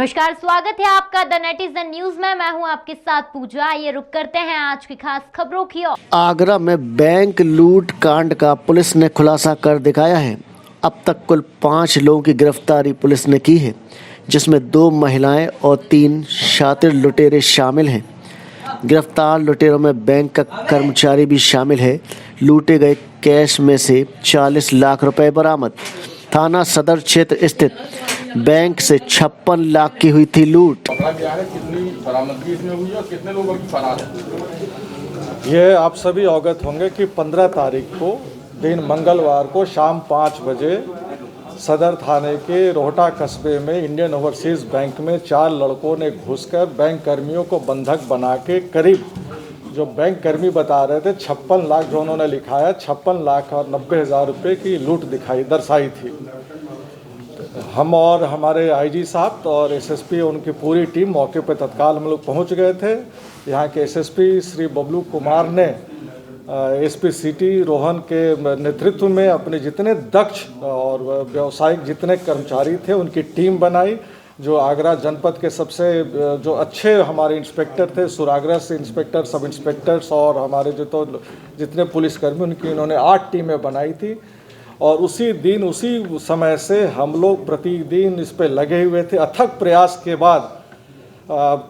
नमस्कार, स्वागत है आपका द नेटिजन न्यूज में। मैं हूं आपके साथ पूजा। आइए रुक करते हैं आज की खास खबरों की ओर। आगरा में बैंक लूट कांड का पुलिस ने खुलासा कर दिखाया है। अब तक कुल 5 लोगों की गिरफ्तारी पुलिस ने की है, जिसमें 2 महिलाएं और 3 शातिर लुटेरे शामिल हैं। गिरफ्तार लुटेरों में बैंक का कर्मचारी भी शामिल है। लूटे गए कैश में से 40 लाख रुपए बरामद। थाना सदर क्षेत्र स्थित बैंक से 56 लाख की हुई थी लूट। कितनी बरामदगी इसमें हुई और कितने लोग अभी फरार हैं? ये आप सभी अवगत होंगे कि 15 तारीख को दिन मंगलवार को शाम 5 बजे सदर थाने के रोहटा कस्बे में इंडियन ओवरसीज बैंक में 4 लड़कों ने घुसकर बैंक कर्मियों को बंधक बना के करीब, जो बैंक कर्मी बता रहे थे 56 लाख, जो उन्होंने लिखाया 56 लाख और 90 हज़ार रुपये की लूट दर्शाई थी। हम और हमारे आईजी साहब और एसएसपी उनकी पूरी टीम मौके पर तत्काल हम लोग पहुँच गए थे। यहाँ के एसएसपी श्री बबलू कुमार ने एसपी सिटी रोहन के नेतृत्व में अपने जितने दक्ष और व्यावसायिक जितने कर्मचारी थे उनकी टीम बनाई, जो आगरा जनपद के सबसे जो अच्छे हमारे इंस्पेक्टर थे, सुरागरा से इंस्पेक्टर, सब इंस्पेक्टर्स और हमारे जितने पुलिसकर्मी, उनकी इन्होंने 8 टीमें बनाई थी। और उसी दिन उसी समय से हम लोग प्रतिदिन इस पे लगे हुए थे। अथक प्रयास के बाद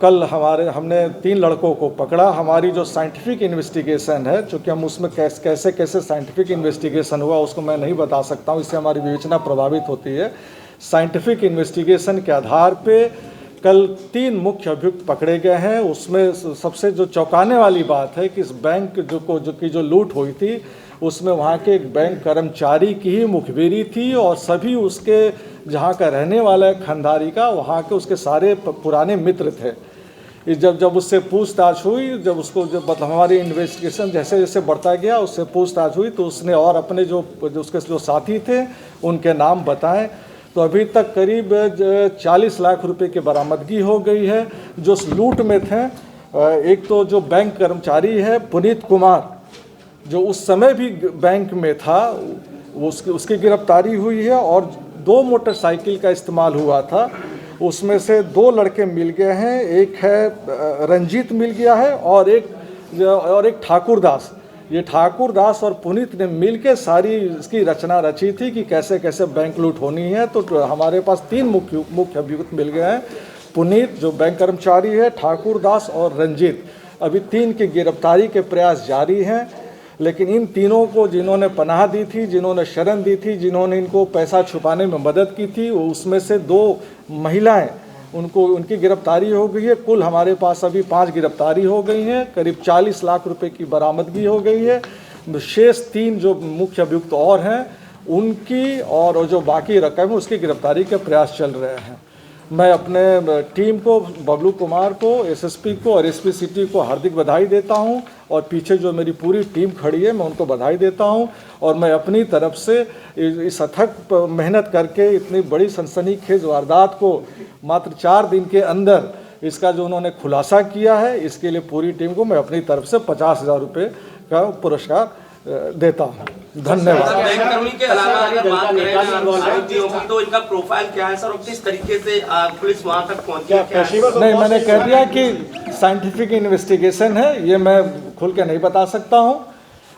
कल हमने 3 लड़कों को पकड़ा। हमारी जो साइंटिफिक इन्वेस्टिगेशन है, चूँकि हम उसमें कैसे साइंटिफिक इन्वेस्टिगेशन हुआ उसको मैं नहीं बता सकता हूँ, इससे हमारी विवेचना प्रभावित होती है। साइंटिफिक इन्वेस्टिगेशन के आधार पे कल 3 मुख्य अभियुक्त पकड़े गए हैं। उसमें सबसे जो चौंकाने वाली बात है कि इस बैंक जो लूट हुई थी उसमें वहाँ के एक बैंक कर्मचारी की ही मुखबिरी थी और सभी उसके जहाँ का रहने वाला है खंडारी का, वहाँ के उसके सारे पुराने मित्र थे। जब उससे पूछताछ हुई, जब हमारी इन्वेस्टिगेशन जैसे जैसे बढ़ता गया उससे पूछताछ हुई, तो उसने और अपने उसके जो साथी थे उनके नाम बताएं। तो अभी तक करीब 40 लाख रुपए की बरामदगी हो गई है जो लूट में थे। एक तो जो बैंक कर्मचारी है पुनीत कुमार, जो उस समय भी बैंक में था, उसकी गिरफ्तारी हुई है। और 2 मोटरसाइकिल का इस्तेमाल हुआ था, उसमें से 2 लड़के मिल गए हैं। एक है रंजीत मिल गया है और एक ठाकुर दास। ये ठाकुर दास और पुनीत ने मिलके सारी इसकी रचना रची थी कि कैसे कैसे बैंक लूट होनी है। तो हमारे पास 3 मुख्य अभियुक्त मिल गए हैं। पुनीत जो बैंक कर्मचारी है, ठाकुर दास और रंजीत। अभी 3 की गिरफ्तारी के प्रयास जारी हैं, लेकिन इन तीनों को जिन्होंने पनाह दी थी, जिन्होंने शरण दी थी, जिन्होंने इनको पैसा छुपाने में मदद की थी, उसमें से 2 महिलाएं, उनकी गिरफ्तारी हो गई है। कुल हमारे पास अभी 5 गिरफ्तारी हो गई हैं, करीब 40 लाख रुपए की बरामदगी हो गई है। शेष 3 जो मुख्य अभियुक्त और हैं उनकी और जो बाकी रकम है उसकी गिरफ्तारी के प्रयास चल रहे हैं। मैं अपने टीम को, बबलू कुमार को, एसएसपी को और एसपी सिटी को हार्दिक बधाई देता हूं और पीछे जो मेरी पूरी टीम खड़ी है मैं उनको बधाई देता हूं। और मैं अपनी तरफ से इस अथक मेहनत करके इतनी बड़ी सनसनीखेज वारदात को मात्र 4 दिन के अंदर इसका जो उन्होंने खुलासा किया है, इसके लिए पूरी टीम को मैं अपनी तरफ से 50,000 रुपये का पुरस्कार देता हूँ। धन्यवाद। बैंककर्मी के अलावा अगर बात करें तो इनका प्रोफाइल क्या है सर, और किस तरीके से पुलिस वहां तक पहुंची है? नहीं, मैंने कह दिया कि साइंटिफिक इन्वेस्टिगेशन है, ये मैं खुल के नहीं बता सकता हूँ,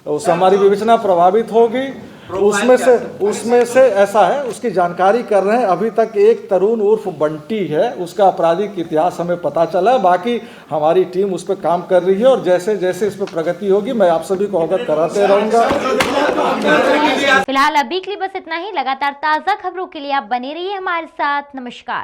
उससे हमारी विवेचना प्रभावित होगी। उसमें से ऐसा है, उसकी जानकारी कर रहे हैं। अभी तक एक तरुण उर्फ बंटी है, उसका आपराधिक इतिहास हमें पता चला। बाकी हमारी टीम उस पर काम कर रही है और जैसे जैसे इस पर प्रगति होगी मैं आप सभी को अवगत कराते रहूंगा। फिलहाल अभी के लिए बस इतना ही। लगातार ताज़ा खबरों के लिए आप बने रहिए हमारे साथ। नमस्कार।